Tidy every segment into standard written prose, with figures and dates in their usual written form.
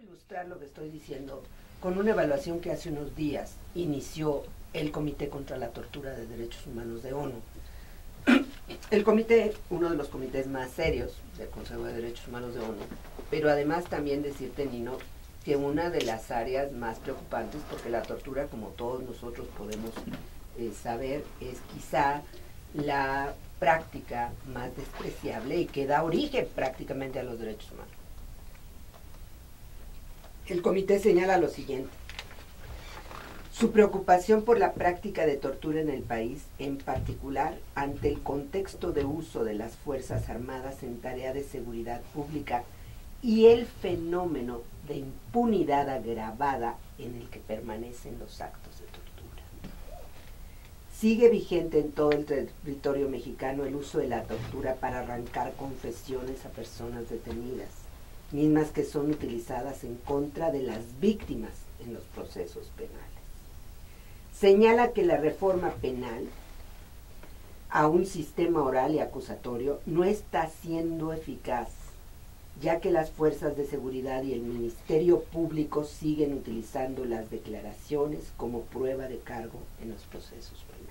ilustrar lo que estoy diciendo con una evaluación que hace unos días inició el Comité contra la Tortura de Derechos Humanos de ONU. El comité, uno de los comités más serios del Consejo de Derechos Humanos de ONU, pero además también decirte, Nino, que una de las áreas más preocupantes, porque la tortura, como todos nosotros podemos saber, es quizá la práctica más despreciable y que da origen prácticamente a los derechos humanos. El comité señala lo siguiente: su preocupación por la práctica de tortura en el país, en particular ante el contexto de uso de las Fuerzas Armadas en tarea de seguridad pública y el fenómeno de impunidad agravada en el que permanecen los actos de tortura. Sigue vigente en todo el territorio mexicano el uso de la tortura para arrancar confesiones a personas detenidas, mismas que son utilizadas en contra de las víctimas en los procesos penales. Señala que la reforma penal a un sistema oral y acusatorio no está siendo eficaz, ya que las fuerzas de seguridad y el Ministerio Público siguen utilizando las declaraciones como prueba de cargo en los procesos penales.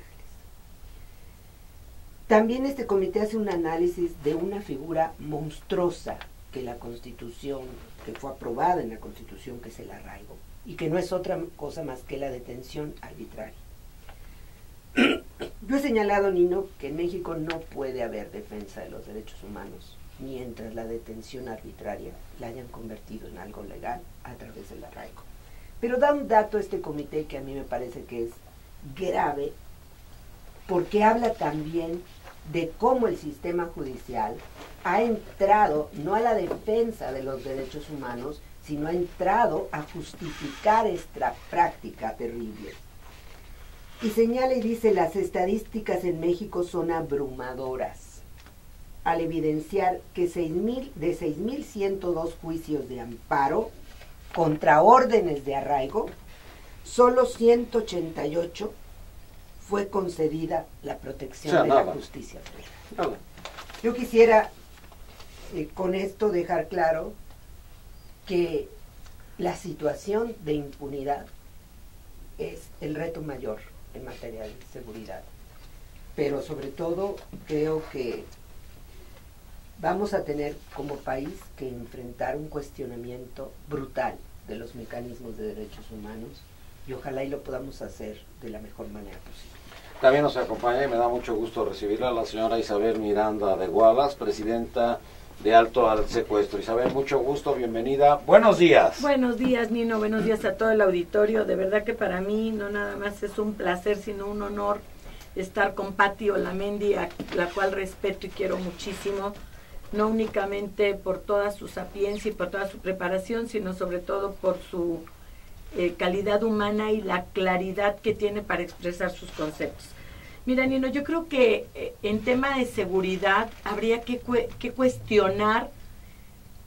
También este comité hace un análisis de una figura monstruosa que la Constitución, que fue aprobada en la Constitución, que es el arraigo, y que no es otra cosa más que la detención arbitraria. Yo he señalado, Nino, que en México no puede haber defensa de los derechos humanos mientras la detención arbitraria la hayan convertido en algo legal a través del arraigo. Pero da un dato este comité que a mí me parece que es grave, porque habla también de cómo el sistema judicial ha entrado no a la defensa de los derechos humanos, sino ha entrado a justificar esta práctica terrible. Y señala y dice: las estadísticas en México son abrumadoras, al evidenciar que de 6.102 juicios de amparo contra órdenes de arraigo, solo 188 fue concedida la protección de la justicia federal. Yo quisiera con esto dejar claro que la situación de impunidad es el reto mayor en materia de seguridad, pero sobre todo creo que vamos a tener como país que enfrentar un cuestionamiento brutal de los mecanismos de derechos humanos, y ojalá y lo podamos hacer de la mejor manera posible. También nos acompaña, y me da mucho gusto recibirla, la señora Isabel Miranda de Gualas, presidenta de Alto al Secuestro. Isabel, mucho gusto, bienvenida. Buenos días. Buenos días, Nino, buenos días a todo el auditorio. De verdad que para mí no nada más es un placer, sino un honor estar con Pati Olamendi, a la cual respeto y quiero muchísimo, no únicamente por toda su sapiencia y por toda su preparación, sino sobre todo por su calidad humana y la claridad que tiene para expresar sus conceptos. Mira, Nino, yo creo que en tema de seguridad habría que cuestionar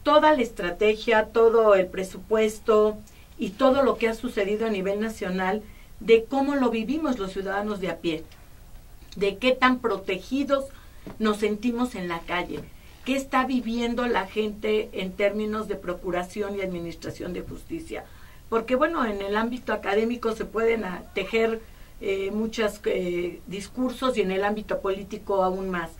toda la estrategia, todo el presupuesto y todo lo que ha sucedido a nivel nacional de cómo lo vivimos los ciudadanos de a pie, de qué tan protegidos nos sentimos en la calle, qué está viviendo la gente en términos de procuración y administración de justicia. Porque bueno, en el ámbito académico se pueden tejer muchos discursos, y en el ámbito político aún más.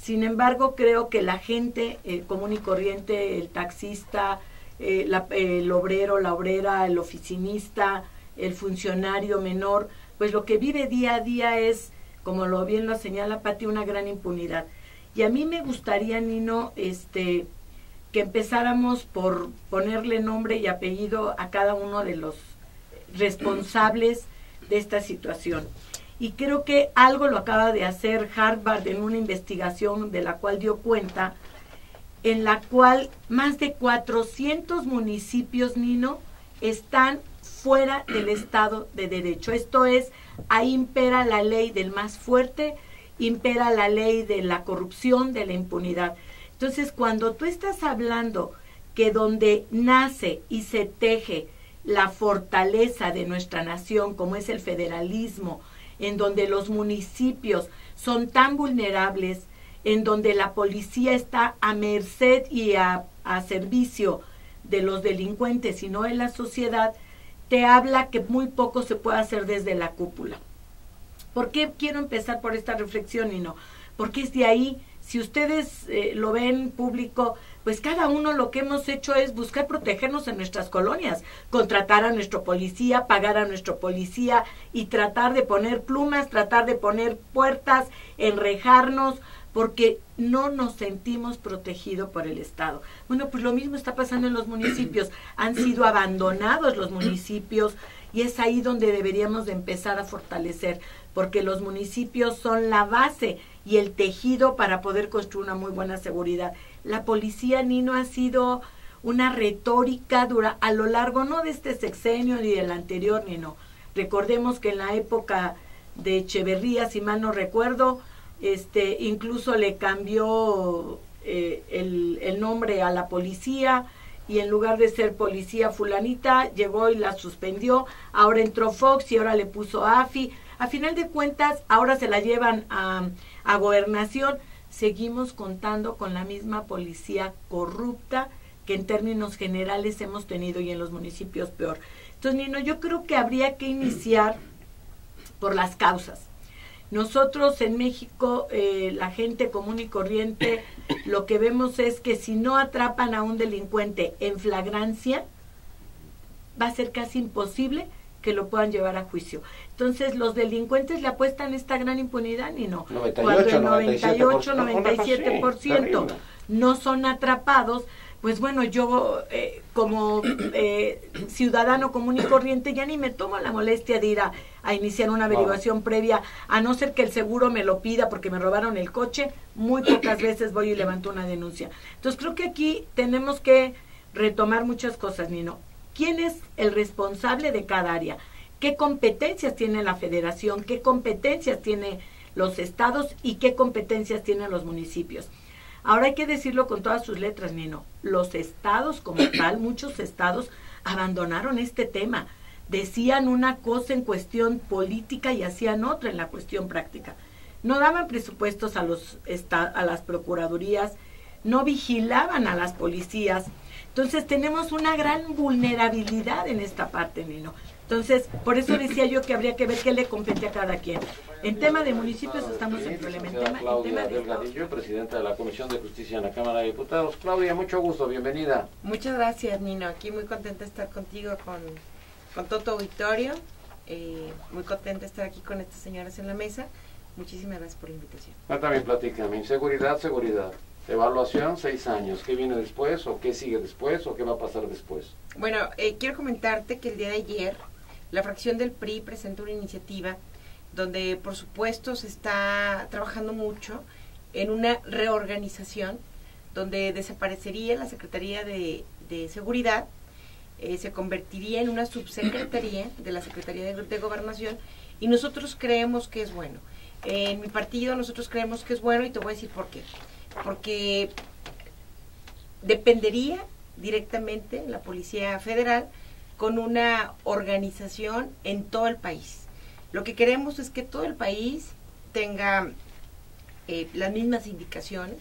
Sin embargo, creo que la gente común y corriente, el taxista, el obrero, la obrera, el oficinista, el funcionario menor, pues lo que vive día a día es, como bien lo señala Pati, una gran impunidad. Y a mí me gustaría, Nino, que empezáramos por ponerle nombre y apellido a cada uno de los responsables de esta situación. Y creo que algo lo acaba de hacer Harvard en una investigación de la cual dio cuenta, en la cual más de 400 municipios, Nino, están fuera del Estado de Derecho. Esto es, ahí impera la ley del más fuerte, impera la ley de la corrupción, de la impunidad. Entonces, cuando tú estás hablando que donde nace y se teje la fortaleza de nuestra nación, como es el federalismo, en donde los municipios son tan vulnerables, en donde la policía está a merced y a servicio de los delincuentes, sino de la sociedad, te habla que muy poco se puede hacer desde la cúpula. ¿Por qué quiero empezar por esta reflexión, Nino? Porque es de ahí, si ustedes lo ven público, pues cada uno lo que hemos hecho es buscar protegernos en nuestras colonias, contratar a nuestro policía, pagar a nuestro policía y tratar de poner plumas, tratar de poner puertas, enrejarnos, porque no nos sentimos protegidos por el Estado. Bueno, pues lo mismo está pasando en los municipios. Han sido abandonados los municipios y es ahí donde deberíamos de empezar a fortalecer, porque los municipios son la base y el tejido para poder construir una muy buena seguridad. La policía, Nino, ha sido una retórica dura a lo largo, no de este sexenio ni del anterior, Nino. Recordemos que en la época de Echeverría, si mal no recuerdo, incluso le cambió el nombre a la policía, y en lugar de ser policía fulanita, llegó y la suspendió. Ahora entró Fox y ahora le puso AFI. A final de cuentas, ahora se la llevan a Gobernación. Seguimos contando con la misma policía corrupta que en términos generales hemos tenido, y en los municipios peor. Entonces, Nino, yo creo que habría que iniciar por las causas. Nosotros en México, la gente común y corriente, lo que vemos es que si no atrapan a un delincuente en flagrancia, va a ser casi imposible que lo puedan llevar a juicio. Entonces, los delincuentes le apuestan esta gran impunidad, y no. 98, 97% no son atrapados. Pues bueno, yo como ciudadano común y corriente ya ni me tomo la molestia de ir a iniciar una averiguación previa, a no ser que el seguro me lo pida porque me robaron el coche. Muy pocas veces voy y levanto una denuncia. Entonces creo que aquí tenemos que retomar muchas cosas, Nino. ¿Quién es el responsable de cada área? ¿Qué competencias tiene la federación? ¿Qué competencias tiene los estados? ¿Y qué competencias tienen los municipios? Ahora hay que decirlo con todas sus letras, Nino. Los estados como tal, muchos estados abandonaron este tema. Decían una cosa en cuestión política y hacían otra en la cuestión práctica. No daban presupuestos a las procuradurías, no vigilaban a las policías. Entonces tenemos una gran vulnerabilidad en esta parte, Nino. Entonces, por eso decía yo que habría que ver qué le compete a cada quien. En tema de municipios estamos en problema. En tema Claudia de Delgadillo, presidenta de la Comisión de Justicia en la Cámara de Diputados. Claudia, mucho gusto, bienvenida. Muchas gracias, Nino. Aquí muy contenta de estar contigo, con todo tu auditorio. Muy contenta de estar aquí con estas señoras en la mesa. Muchísimas gracias por la invitación. También platícame, seguridad. Evaluación, 6 años. ¿Qué viene después o qué sigue después o qué va a pasar después? Bueno, quiero comentarte que el día de ayer la fracción del PRI presentó una iniciativa donde, por supuesto, se está trabajando mucho en una reorganización donde desaparecería la Secretaría de Seguridad, se convertiría en una subsecretaría de la Secretaría de Gobernación, y nosotros creemos que es bueno. En mi partido nosotros creemos que es bueno, y te voy a decir por qué. Porque dependería directamente la Policía Federal con una organización en todo el país. Lo que queremos es que todo el país tenga las mismas indicaciones,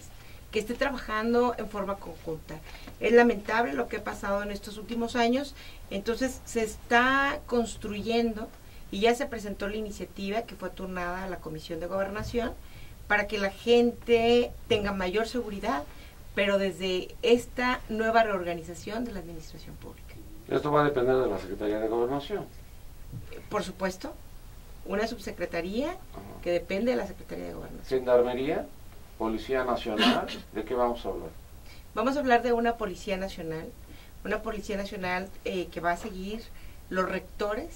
que esté trabajando en forma conjunta. Es lamentable lo que ha pasado en estos últimos años, entonces se está construyendo, y ya se presentó la iniciativa que fue turnada a la Comisión de Gobernación, para que la gente tenga mayor seguridad, pero desde esta nueva reorganización de la administración pública. Esto va a depender de la Secretaría de Gobernación. Por supuesto, una subsecretaría que depende de la Secretaría de Gobernación. Gendarmería, Policía Nacional, ¿de qué vamos a hablar? Vamos a hablar de una Policía Nacional que va a seguir los rectores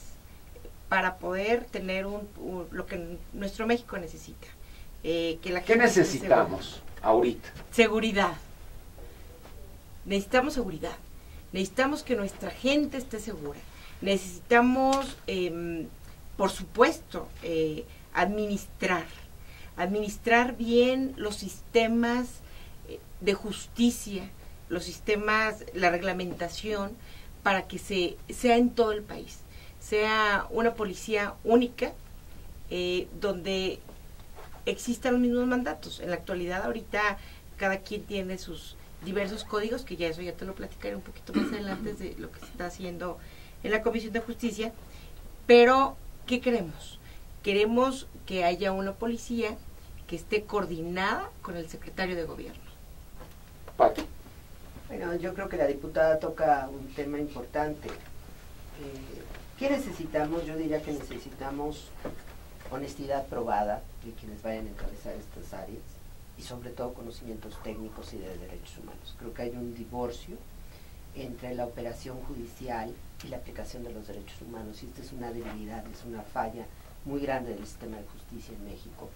para poder tener lo que nuestro México necesita. Que la gente ¿Qué necesitamos ahorita? Seguridad. Necesitamos seguridad. Necesitamos que nuestra gente esté segura. Necesitamos, por supuesto, administrar bien los sistemas de justicia, los sistemas, la reglamentación, para que sea en todo el país. Sea una policía única, donde existan los mismos mandatos. En la actualidad, ahorita, cada quien tiene sus diversos códigos, que ya eso ya te lo platicaré un poquito más adelante de lo que se está haciendo en la Comisión de Justicia. Pero, ¿qué queremos? Queremos que haya una policía que esté coordinada con el secretario de gobierno. Pati. Bueno, yo creo que la diputada toca un tema importante. ¿Qué necesitamos? Yo diría que necesitamos honestidad probada de quienes vayan a encabezar estas áreas y sobre todo conocimientos técnicos y de derechos humanos. Creo que hay un divorcio entre la operación judicial y la aplicación de los derechos humanos, y esta es una debilidad, es una falla muy grande del sistema de justicia en México,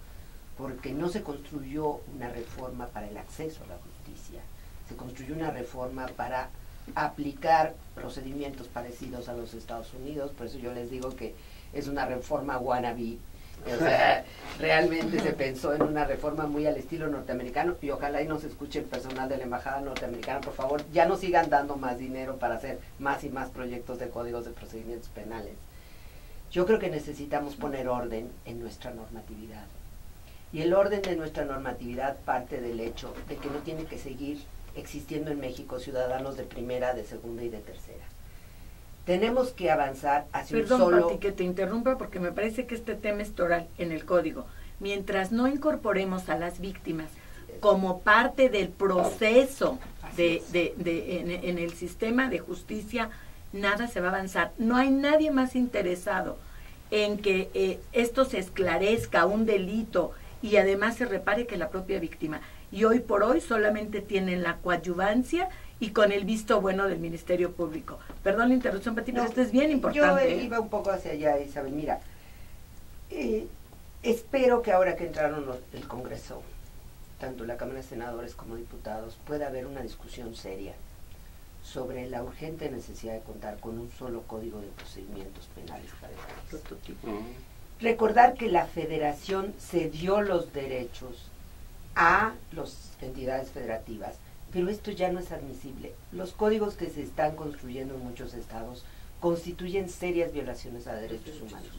porque no se construyó una reforma para el acceso a la justicia, se construyó una reforma para aplicar procedimientos parecidos a los Estados Unidos. Por eso yo les digo que es una reforma wannabe. O sea, realmente se pensó en una reforma muy al estilo norteamericano, y ojalá y nos escuche el personal de la embajada norteamericana, por favor, ya no sigan dando más dinero para hacer más y más proyectos de códigos de procedimientos penales. Yo creo que necesitamos poner orden en nuestra normatividad, y el orden de nuestra normatividad parte del hecho de que no tiene que seguir existiendo en México ciudadanos de primera, de segunda y de tercera. Tenemos que avanzar hacia un solo... Perdón, Pati, que te interrumpa, porque me parece que este tema es toral en el código. Mientras no incorporemos a las víctimas como parte del proceso en el sistema de justicia, nada se va a avanzar. No hay nadie más interesado en que esto se esclarezca, un delito, y además se repare que la propia víctima. Y hoy por hoy solamente tienen la coadyuvancia y con el visto bueno del Ministerio Público. Perdón la interrupción, Pati, pero esto es bien importante. Yo iba un poco hacia allá, Isabel. Mira, espero que ahora que entraron el Congreso, tanto la Cámara de Senadores como diputados, pueda haber una discusión seria sobre la urgente necesidad de contar con un solo código de procedimientos penales para el prototipo. Recordar que la Federación cedió los derechos a las entidades federativas, pero esto ya no es admisible. Los códigos que se están construyendo en muchos estados constituyen serias violaciones a derechos humanos.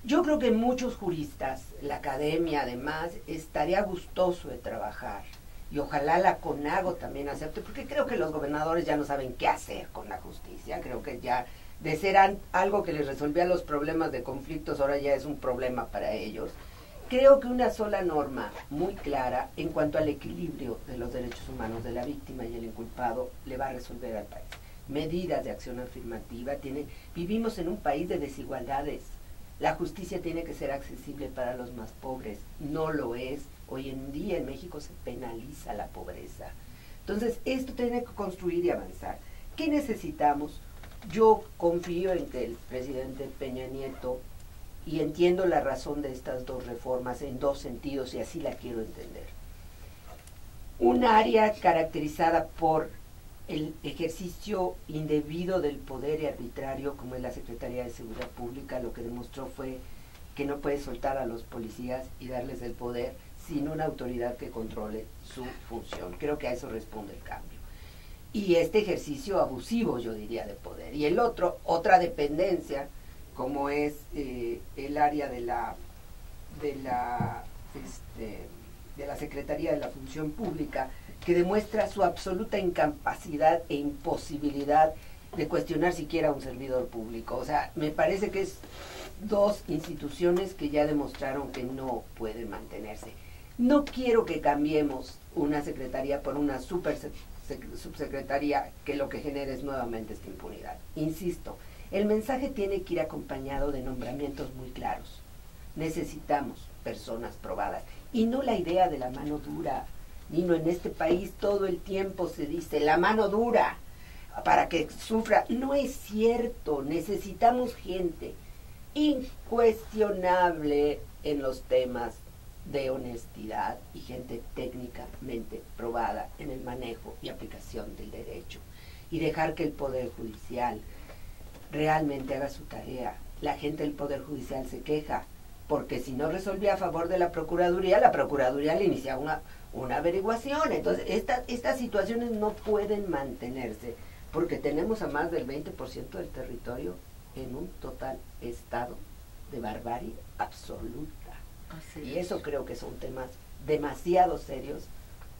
Yo creo que muchos juristas, la academia además, estaría gustoso de trabajar, y ojalá la CONAGO también acepte, porque creo que los gobernadores ya no saben qué hacer con la justicia. Creo que ya de ser algo que les resolvía los problemas de conflictos, ahora ya es un problema para ellos. Creo que una sola norma muy clara en cuanto al equilibrio de los derechos humanos de la víctima y el inculpado le va a resolver al país. Medidas de acción afirmativa. Vivimos en un país de desigualdades. La justicia tiene que ser accesible para los más pobres. No lo es. Hoy en día en México se penaliza la pobreza. Entonces, esto tiene que construir y avanzar. ¿Qué necesitamos? Yo confío en que el presidente Peña Nieto, y entiendo la razón de estas dos reformas en dos sentidos, y así la quiero entender. Un área caracterizada por el ejercicio indebido del poder y arbitrario, como es la Secretaría de Seguridad Pública, lo que demostró fue que no puede soltar a los policías y darles el poder sin una autoridad que controle su función. Creo que a eso responde el cambio. Y este ejercicio abusivo, yo diría, de poder. Y el otro, otra dependencia, como es el área de la Secretaría de la Función Pública, que demuestra su absoluta incapacidad e imposibilidad de cuestionar siquiera a un servidor público. O sea, me parece que es dos instituciones que ya demostraron que no pueden mantenerse. No quiero que cambiemos una secretaría por una subsecretaría que lo que genera es nuevamente esta impunidad. Insisto, el mensaje tiene que ir acompañado de nombramientos muy claros. Necesitamos personas probadas y no la idea de la mano dura. Nino, en este país todo el tiempo se dice la mano dura para que sufra. No es cierto. Necesitamos gente incuestionable en los temas de honestidad y gente técnicamente probada en el manejo y aplicación del derecho, y dejar que el Poder Judicial realmente haga su tarea. La gente del Poder Judicial se queja porque si no resolvía a favor de la Procuraduría, la Procuraduría le iniciaba una averiguación. Entonces estas situaciones no pueden mantenerse porque tenemos a más del 20% del territorio en un total estado de barbarie absoluta. Y eso creo que son temas demasiado serios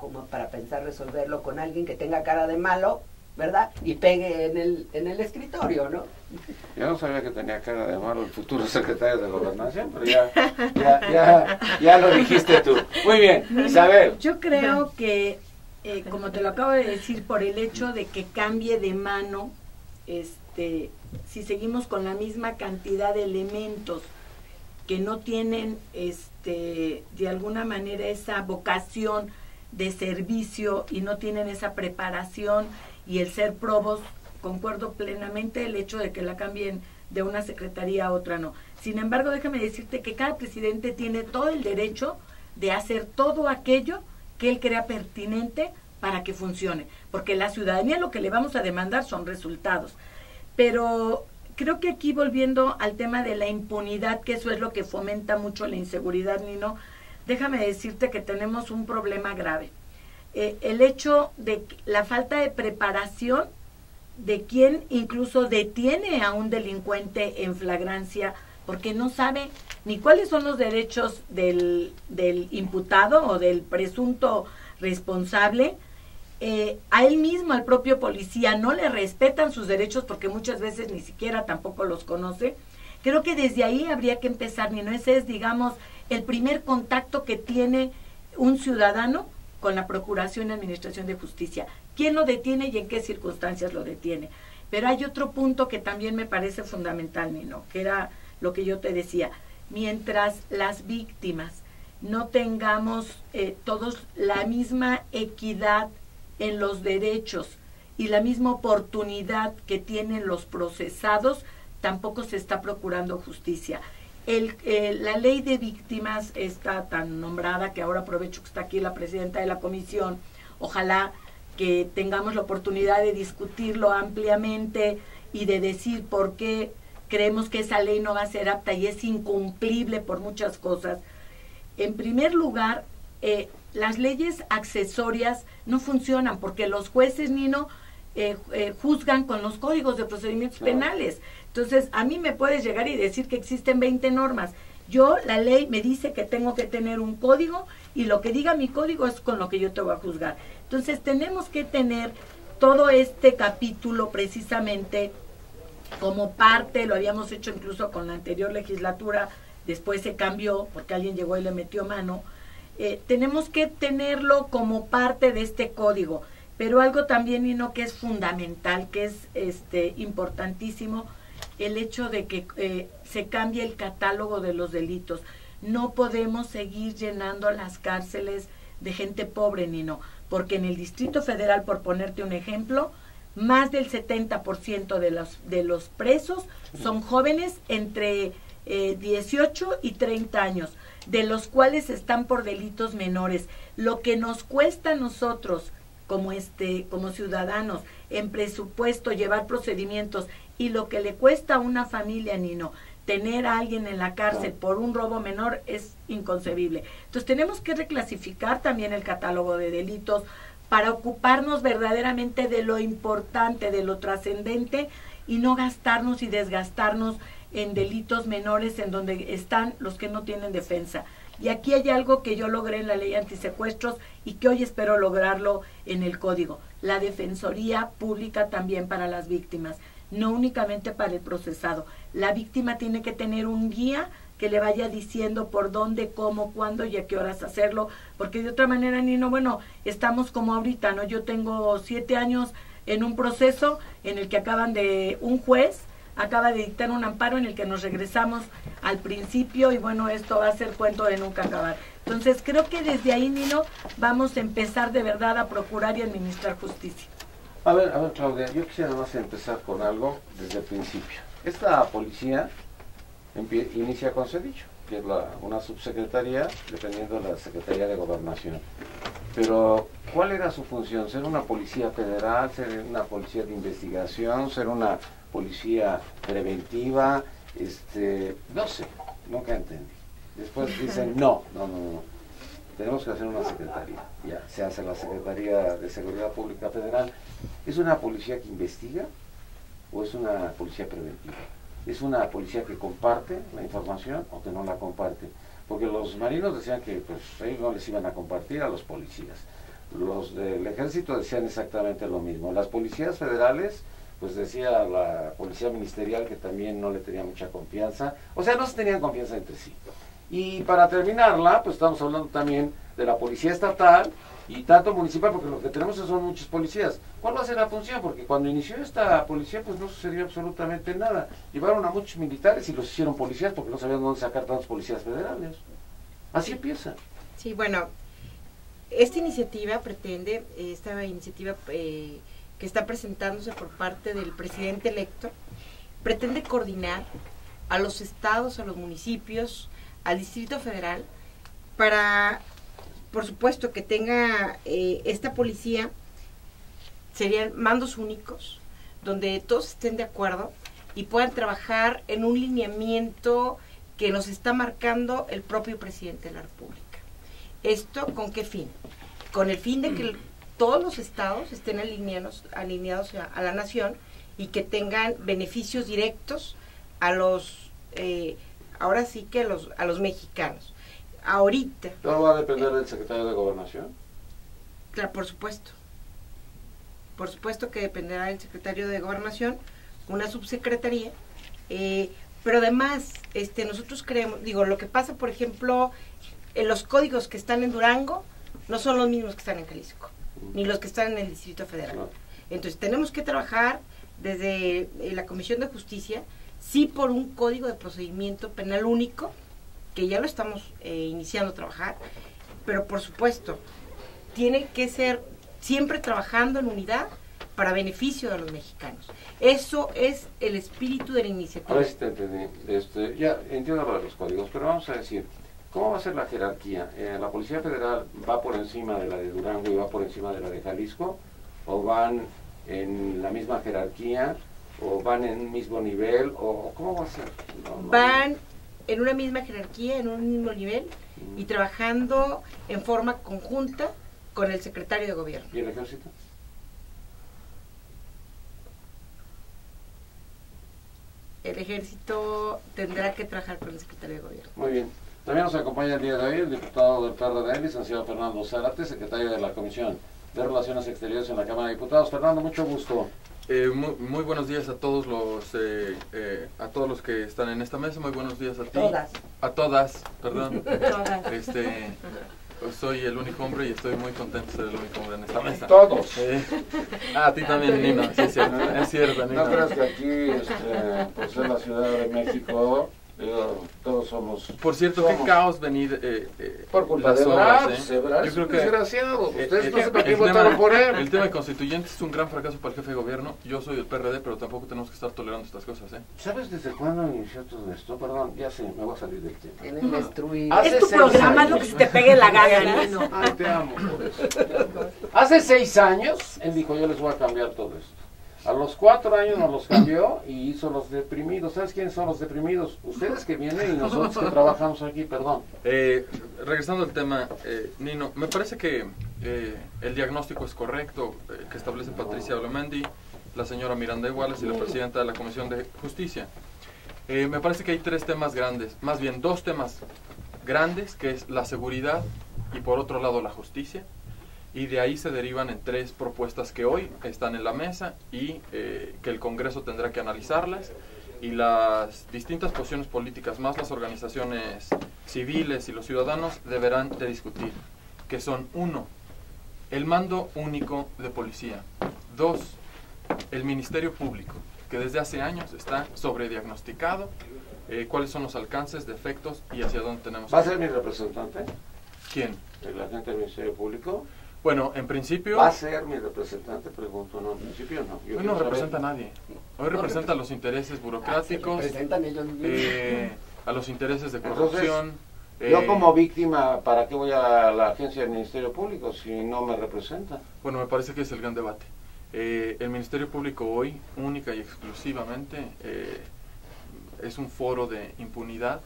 como para pensar resolverlo con alguien que tenga cara de malo, ¿verdad? Y pegue en el escritorio, ¿no? Yo no sabía que tenía cara de malo el futuro secretario de Gobernación, pero ya lo dijiste tú. Muy bien, Isabel. Yo creo que, como te lo acabo de decir, por el hecho de que cambie de mano, si seguimos con la misma cantidad de elementos que no tienen, de alguna manera esa vocación de servicio y no tienen esa preparación y el ser probos, concuerdo plenamente el hecho de que la cambien de una secretaría a otra, no. Sin embargo, déjame decirte que cada presidente tiene todo el derecho de hacer todo aquello que él crea pertinente para que funcione, porque la ciudadanía lo que le vamos a demandar son resultados. Pero creo que aquí, volviendo al tema de la impunidad, que eso es lo que fomenta mucho la inseguridad, Nino, déjame decirte que tenemos un problema grave. El hecho de la falta de preparación de quien incluso detiene a un delincuente en flagrancia, porque no sabe ni cuáles son los derechos del imputado o del presunto responsable. A él mismo, al propio policía, no le respetan sus derechos porque muchas veces ni siquiera tampoco los conoce. Creo que desde ahí habría que empezar, Nino. Ese es, digamos, el primer contacto que tiene un ciudadano con la Procuración y Administración de Justicia. ¿Quién lo detiene y en qué circunstancias lo detiene? Pero hay otro punto que también me parece fundamental, Nino, que era lo que yo te decía. Mientras las víctimas no tengamos todos la misma equidad en los derechos y la misma oportunidad que tienen los procesados, tampoco se está procurando justicia. La ley de víctimas está tan nombrada que ahora aprovecho que está aquí la presidenta de la comisión. Ojalá que tengamos la oportunidad de discutirlo ampliamente y de decir por qué creemos que esa ley no va a ser apta y es incumplible por muchas cosas. En primer lugar, las leyes accesorias no funcionan porque los jueces, Nino, juzgan con los códigos de procedimientos penales. Entonces, a mí me puedes llegar y decir que existen 20 normas. La ley me dice que tengo que tener un código y lo que diga mi código es con lo que yo te voy a juzgar. Entonces, tenemos que tener todo este capítulo precisamente como parte, lo habíamos hecho incluso con la anterior legislatura, después se cambió porque alguien llegó y le metió mano. Tenemos que tenerlo como parte de este código, pero algo también, Nino, que es fundamental, que es importantísimo, el hecho de que se cambie el catálogo de los delitos. No podemos seguir llenando las cárceles de gente pobre, Nino, porque en el Distrito Federal, por ponerte un ejemplo, más del 70% de los presos son jóvenes entre 18 y 30 años, de los cuales están por delitos menores. Lo que nos cuesta a nosotros como ciudadanos en presupuesto llevar procedimientos y lo que le cuesta a una familia, Nino, tener a alguien en la cárcel por un robo menor es inconcebible. Entonces tenemos que reclasificar también el catálogo de delitos para ocuparnos verdaderamente de lo importante, de lo trascendente y no gastarnos y desgastarnos en delitos menores en donde están los que no tienen defensa. Y aquí hay algo que yo logré en la ley antisecuestros y que hoy espero lograrlo en el código. La defensoría pública también para las víctimas, no únicamente para el procesado. La víctima tiene que tener un guía que le vaya diciendo por dónde, cómo, cuándo y a qué horas hacerlo, porque de otra manera, Nino, bueno, estamos como ahorita, ¿no? Yo tengo 7 años en un proceso en el que un juez acaba de dictar un amparo en el que nos regresamos al principio y bueno, esto va a ser cuento de nunca acabar. Entonces creo que desde ahí, Nino, vamos a empezar de verdad a procurar y administrar justicia. A ver, Claudia, yo quisiera más empezar con algo desde el principio. Esta policía inicia con Cedicho, que es una subsecretaría dependiendo de la Secretaría de Gobernación. Pero, ¿cuál era su función? ¿Ser una policía federal? ¿Ser una policía de investigación? ¿Ser una policía preventiva? No sé, nunca entendí. Después dicen, no. Tenemos que hacer una secretaría. Ya, se hace la Secretaría de Seguridad Pública Federal. ¿Es una policía que investiga o es una policía preventiva? ¿Es una policía que comparte la información o que no la comparte? Porque los marinos decían que pues ellos no les iban a compartir a los policías. los del ejército decían exactamente lo mismo. Las policías federales, pues decía la policía ministerial que también no le tenía mucha confianza, o sea, no se tenían confianza entre sí. Y para terminarla, pues estamos hablando también de la policía estatal y tanto municipal, porque lo que tenemos son muchos policías. ¿Cuál va a ser la función? Porque cuando inició esta policía, pues no sucedió absolutamente nada. Llevaron a muchos militares y los hicieron policías porque no sabían dónde sacar tantos policías federales. Así empieza. Sí, bueno, esta iniciativa pretende, esta iniciativa que está presentándose por parte del presidente electo, pretende coordinar a los estados, a los municipios, al Distrito Federal, para, por supuesto, que tenga esta policía, serían mandos únicos, donde todos estén de acuerdo y puedan trabajar en un lineamiento que nos está marcando el propio presidente de la República. ¿Esto con qué fin? Con el fin de que todos los estados estén alineados a la nación y que tengan beneficios directos a los, ahora sí que a los mexicanos. Ahorita. ¿Todo va a depender del secretario de Gobernación? Claro, por supuesto. Por supuesto que dependerá del secretario de Gobernación, una subsecretaría, pero además nosotros creemos, digo, lo que pasa, por ejemplo, en los códigos que están en Durango no son los mismos que están en Jalisco, ni los que están en el Distrito Federal. No. Entonces tenemos que trabajar desde la Comisión de Justicia, sí, por un código de procedimiento penal único, que ya lo estamos iniciando a trabajar, pero por supuesto, tiene que ser siempre trabajando en unidad para beneficio de los mexicanos. Eso es el espíritu de la iniciativa. A ver si te entendí. Ya entiendo lo de los códigos, pero vamos a decir, ¿cómo va a ser la jerarquía? ¿La Policía Federal va por encima de la de Durango y va por encima de la de Jalisco? ¿O van en la misma jerarquía? ¿O van en un mismo nivel? ¿O cómo va a ser? Van en una misma jerarquía, en un mismo nivel, y trabajando en forma conjunta con el secretario de Gobierno. ¿Y el Ejército? El Ejército tendrá que trabajar con el secretario de Gobierno. Muy bien. También nos acompaña el día de hoy el diputado del PRD, licenciado Fernando Zárate, secretario de la Comisión de Relaciones Exteriores en la Cámara de Diputados. Fernando, mucho gusto. Muy buenos días a todos los que están en esta mesa. Muy buenos días a ti. Todas. A todas, perdón. Todas. Soy el único hombre y estoy muy contento de ser el único hombre en esta mesa. Todos. A ti también, Nino. Sí, es cierto, Nino. No creas que aquí, por ser la Ciudad de México, todos somos... Por cierto, qué caos venir por culpa las de obras, Ebrard, Yo creo que desgraciado. Ustedes no sé para qué el votaron por él. El tema de constituyente es un gran fracaso para el jefe de gobierno. Yo soy del PRD, pero tampoco tenemos que estar tolerando estas cosas, ¿Sabes desde cuándo inició todo esto? Perdón, ya sé, me voy a salir del tema. Tienen destruido. Hace Es tu 6 programa, años. lo que se te pegue la gana, Nino. Ay, te amo por eso. Hace 6 años, él dijo, yo les voy a cambiar todo esto. A los 4 años nos los cambió y hizo los deprimidos. ¿Sabes quiénes son los deprimidos? Ustedes que vienen y nosotros que trabajamos aquí, perdón. Regresando al tema, Nino, me parece que el diagnóstico es correcto, que establece Patricia Olomendi, la señora Miranda Iguales y la presidenta de la Comisión de Justicia. Me parece que hay 3 temas grandes, más bien 2 temas grandes, que es la seguridad y por otro lado la justicia. Y de ahí se derivan en 3 propuestas que hoy están en la mesa y que el Congreso tendrá que analizarlas, y las distintas posiciones políticas más las organizaciones civiles y los ciudadanos deberán de discutir, que son: 1, el mando único de policía; 2, el Ministerio Público, que desde hace años está sobrediagnosticado, cuáles son los alcances, defectos y hacia dónde tenemos que ¿Va a ser mi representante? ¿Quién? ¿El agente del Ministerio Público? Bueno, en principio... ¿Va a ser mi representante? Pregunto, no, en principio no. Hoy no representa a nadie. Hoy representa a los intereses burocráticos, Presentan ellos mismos. a los intereses de corrupción. Yo como víctima, ¿para qué voy a la agencia del Ministerio Público si no me representa? Bueno, me parece que es el gran debate. El Ministerio Público hoy, única y exclusivamente, es un foro de impunidad,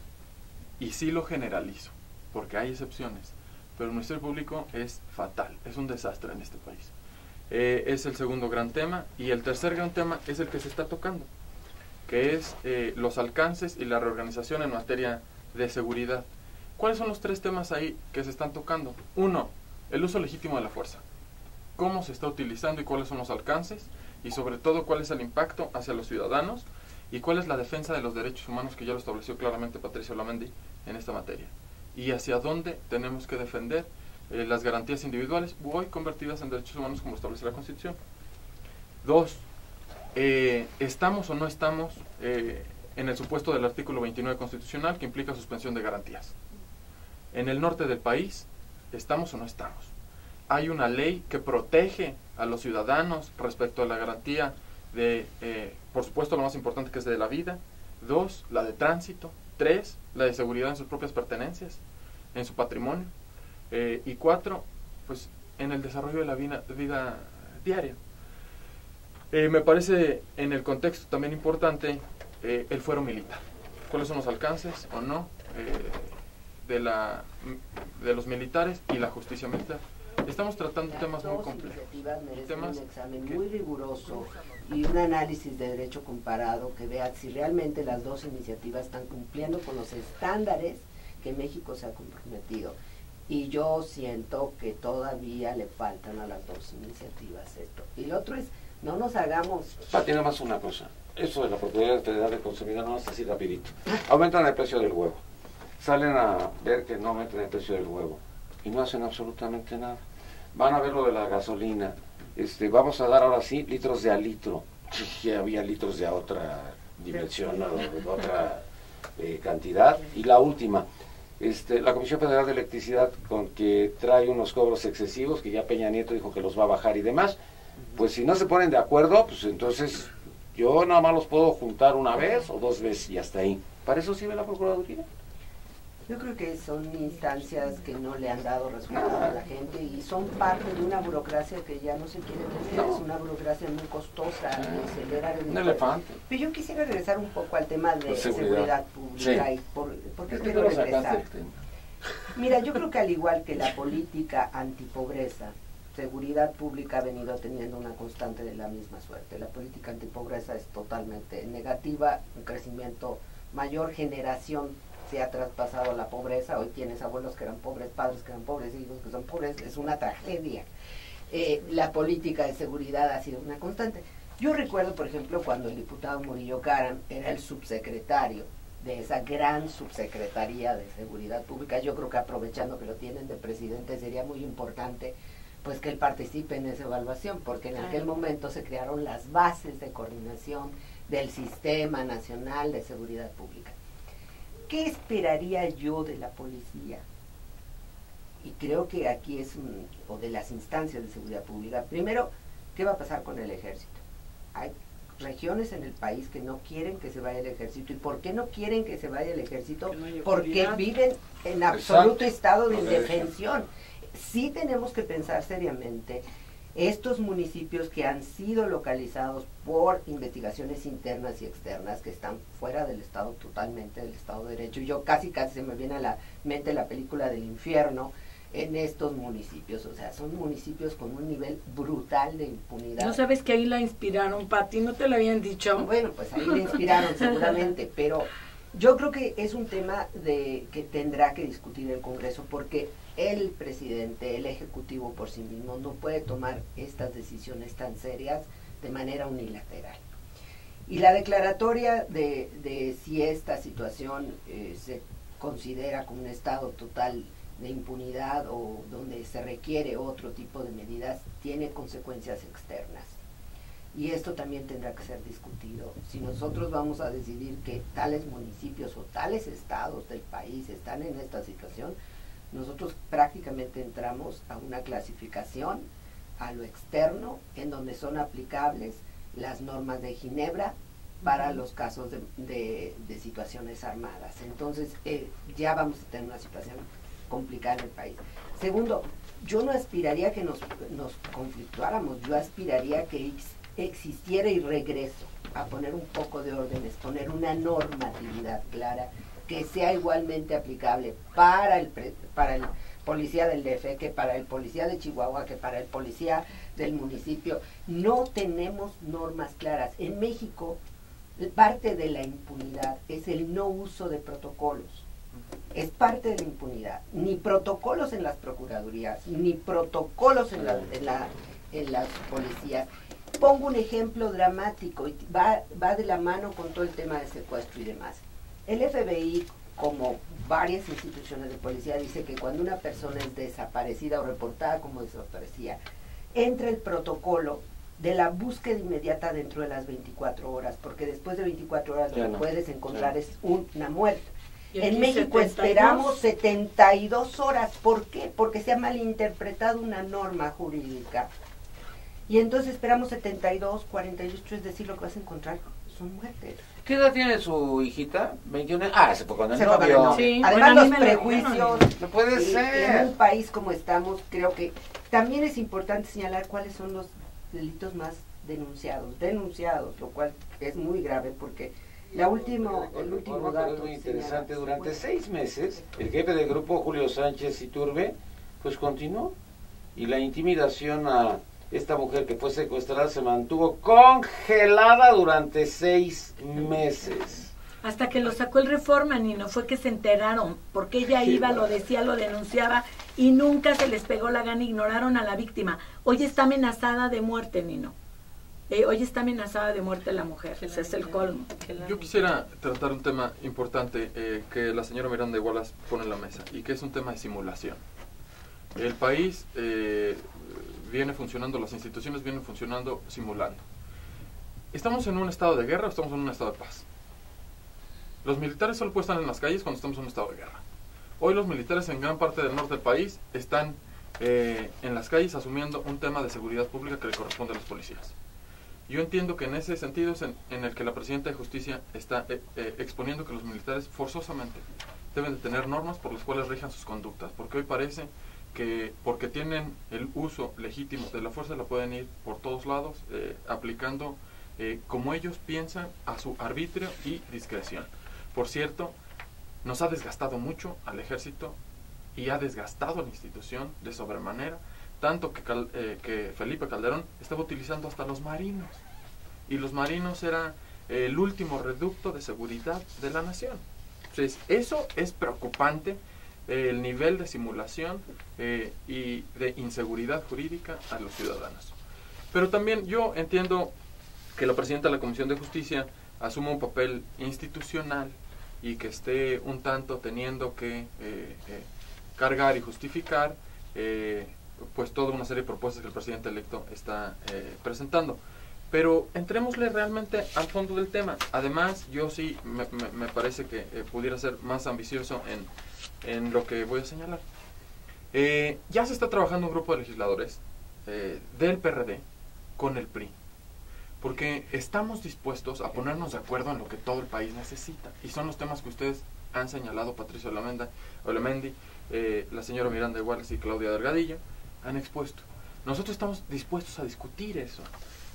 y sí lo generalizo, porque hay excepciones. Pero el Ministerio Público es fatal, es un desastre en este país. Es el segundo gran tema, y el tercer gran tema es el que se está tocando, que es los alcances y la reorganización en materia de seguridad. ¿Cuáles son los 3 temas ahí que se están tocando? 1, el uso legítimo de la fuerza. cómo se está utilizando y cuáles son los alcances, y sobre todo cuál es el impacto hacia los ciudadanos y cuál es la defensa de los derechos humanos, que ya lo estableció claramente Patricia Olamendi en esta materia, y hacia dónde tenemos que defender las garantías individuales, hoy convertidas en derechos humanos como establece la Constitución. 2. ¿Estamos o no estamos en el supuesto del artículo 29 constitucional que implica suspensión de garantías? En el norte del país, ¿estamos o no estamos? Hay una ley que protege a los ciudadanos respecto a la garantía de, por supuesto, lo más importante, que es de la vida. 2, la de tránsito. 3, la de seguridad en sus propias pertenencias, en su patrimonio. Y 4, pues en el desarrollo de la vida diaria. Me parece en el contexto también importante el fuero militar. ¿Cuáles son los alcances o no de los militares y la justicia militar? Estamos tratando temas muy complejos. Iniciativas merecen Temas un examen muy riguroso y un análisis de derecho comparado que vea si realmente las dos iniciativas están cumpliendo con los estándares que México se ha comprometido. Y yo siento que todavía le faltan a las dos iniciativas esto. Y lo otro es, no nos hagamos... Pati, nada más una cosa. Eso de la Procuraduría Federal del Consumidor, no es así rapidito. Aumentan el precio del huevo. Salen a ver que no aumentan el precio del huevo. Y no hacen absolutamente nada. Van a ver lo de la gasolina. Vamos a dar ahora sí litros de a litro. Ya había litros de a otra dimensión, ¿no? De otra cantidad. Y la última, la Comisión Federal de Electricidad, con que trae unos cobros excesivos, que ya Peña Nieto dijo que los va a bajar y demás, pues si no se ponen de acuerdo, pues entonces yo nada más los puedo juntar una vez o dos veces y hasta ahí. ¿Para eso sirve la Procuraduría? Yo creo que son instancias que no le han dado resultado a la gente y son parte de una burocracia que ya no se quiere tener. Es una burocracia muy costosa, que acelera el... Un elefante. Pero yo quisiera regresar un poco al tema de seguridad pública. Sí. Y ¿por qué quiero regresar? Mira, yo creo que al igual que la política antipobreza, seguridad pública ha venido teniendo una constante de la misma suerte. La política antipobreza es totalmente negativa, un crecimiento mayor, generación se ha traspasado a la pobreza. Hoy tienes abuelos que eran pobres, padres que eran pobres, hijos que son pobres, es una tragedia. La política de seguridad ha sido una constante. Yo recuerdo, por ejemplo, cuando el diputado Murillo Karam era el subsecretario de esa gran subsecretaría de seguridad pública. Yo creo que aprovechando que lo tienen de presidente sería muy importante pues que él participe en esa evaluación, porque en aquel momento se crearon las bases de coordinación del Sistema Nacional de Seguridad Pública. ¿Qué esperaría yo de la policía? Y creo que aquí o de las instancias de seguridad pública. Primero, ¿qué va a pasar con el ejército? Hay regiones en el país que no quieren que se vaya el ejército. ¿Y por qué no quieren que se vaya el ejército? Porque viven en absoluto estado de indefensión. Sí tenemos que pensar seriamente estos municipios que han sido localizados por investigaciones internas y externas, que están fuera del Estado, totalmente del Estado de Derecho. Yo casi se me viene a la mente la película del infierno en estos municipios. O sea, son municipios con un nivel brutal de impunidad. ¿No sabes que ahí la inspiraron, Pati? ¿No te lo habían dicho? Bueno, pues ahí la inspiraron seguramente, pero yo creo que es un tema que tendrá que discutir el Congreso, porque el presidente, el Ejecutivo por sí mismo, no puede tomar estas decisiones tan serias de manera unilateral. Y la declaratoria de si esta situación se considera como un estado total de impunidad o donde se requiere otro tipo de medidas, tiene consecuencias externas. Y esto también tendrá que ser discutido. Si nosotros vamos a decidir que tales municipios o tales estados del país están en esta situación, nosotros prácticamente entramos a una clasificación a lo externo, en donde son aplicables las normas de Ginebra para los casos de situaciones armadas. Entonces ya vamos a tener una situación complicada en el país. Segundo, yo no aspiraría que nos conflictuáramos, yo aspiraría que existiera y regreso a poner un poco de órdenes, poner una normatividad clara que sea igualmente aplicable para el policía del DF, que para el policía de Chihuahua, que para el policía del municipio. No tenemos normas claras. En México, parte de la impunidad es el no uso de protocolos. Es parte de la impunidad. Ni protocolos en las procuradurías, ni protocolos en en las policías. Pongo un ejemplo dramático y va de la mano con todo el tema de secuestro y demás. El FBI, como varias instituciones de policía, dice que cuando una persona es desaparecida o reportada como desaparecida, entra el protocolo de la búsqueda inmediata dentro de las 24 horas, porque después de 24 horas lo que puedes encontrar es una muerte. En México 72. Esperamos 72 horas. ¿Por qué? Porque se ha malinterpretado una norma jurídica. Y entonces esperamos 72, 48, es decir, lo que vas a encontrar son muertes. ¿Qué edad tiene su hijita? 21. Ah, se fue con el novio. Con el novio. Sí, además, bueno, los prejuicios. No puede ser. En un país como estamos, creo que también es importante señalar cuáles son los delitos más denunciados, lo cual es muy grave porque el último dato es muy interesante. Durante 6 meses, el jefe del grupo, Julio Sánchez Iturbe, pues continuó. Y la intimidación a esta mujer que fue secuestrada se mantuvo congelada durante 6 meses. Hasta que lo sacó el Reforma, Nino, fue que se enteraron, porque ella iba, lo decía, lo denunciaba, y nunca se les pegó la gana, ignoraron a la víctima. Hoy está amenazada de muerte, Nino. Hoy está amenazada de muerte la mujer, ese es el colmo. Yo quisiera tratar un tema importante que la señora Miranda Wallace pone en la mesa, y que es un tema de simulación. El país viene funcionando, las instituciones vienen funcionando simulando. ¿Estamos en un estado de guerra o estamos en un estado de paz? Los militares solo pueden estar en las calles cuando estamos en un estado de guerra. Hoy los militares en gran parte del norte del país están en las calles asumiendo un tema de seguridad pública que le corresponde a los policías. Yo entiendo que en ese sentido es en el que la Presidenta de Justicia está exponiendo que los militares forzosamente deben de tener normas por las cuales rijan sus conductas, porque hoy parece que porque tienen el uso legítimo de la fuerza la pueden ir por todos lados aplicando como ellos piensan a su arbitrio y discreción. Por cierto, nos ha desgastado mucho al ejército y ha desgastado a la institución de sobremanera, tanto que Felipe Calderón estaba utilizando hasta los marinos, y los marinos era el último reducto de seguridad de la nación. Entonces, eso es preocupante, el nivel de simulación y de inseguridad jurídica a los ciudadanos. Pero también yo entiendo que la Presidenta de la Comisión de Justicia asuma un papel institucional y que esté un tanto teniendo que cargar y justificar pues toda una serie de propuestas que el presidente electo está presentando. Pero entrémosle realmente al fondo del tema. Además, yo sí me parece que pudiera ser más ambicioso en lo que voy a señalar. Ya se está trabajando un grupo de legisladores del PRD con el PRI, porque estamos dispuestos a ponernos de acuerdo en lo que todo el país necesita, y son los temas que ustedes han señalado, Patricia Olamendi, la señora Miranda Wallace y Claudia Delgadillo han expuesto. Nosotros estamos dispuestos a discutir eso.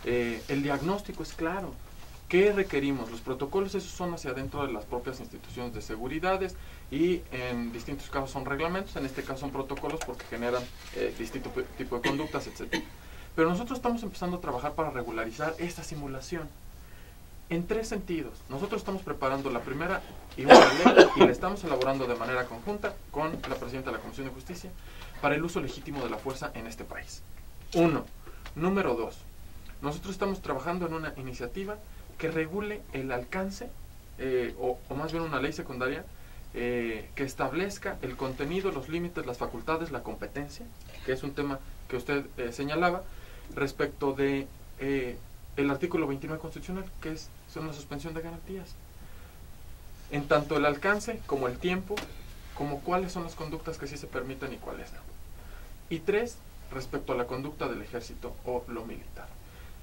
El diagnóstico es claro. ¿Qué requerimos? Los protocolos, esos son hacia adentro de las propias instituciones de seguridades, y en distintos casos son reglamentos, en este caso son protocolos porque generan distinto tipo de conductas, etc. Pero nosotros estamos empezando a trabajar para regularizar esta simulación en 3 sentidos. Nosotros estamos preparando la primera y una ley, y la estamos elaborando de manera conjunta con la Presidenta de la Comisión de Justicia para el uso legítimo de la fuerza en este país. 1. Número 2. Nosotros estamos trabajando en una iniciativa que regule el alcance, o más bien una ley secundaria, que establezca el contenido, los límites, las facultades, la competencia, que es un tema que usted señalaba, respecto de el artículo 29 constitucional, que son la suspensión de garantías. En tanto el alcance, como el tiempo, como cuáles son las conductas que sí se permiten y cuáles no. Y 3, respecto a la conducta del ejército o lo militar.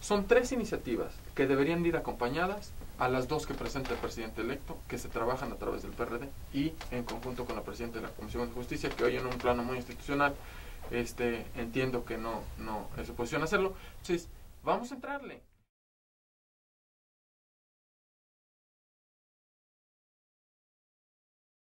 Son 3 iniciativas que deberían ir acompañadas a las 2 que presenta el presidente electo, que se trabajan a través del PRD y en conjunto con la Presidenta de la Comisión de Justicia, que hoy en un plano muy institucional entiendo que no es su posición hacerlo. Entonces, vamos a entrarle.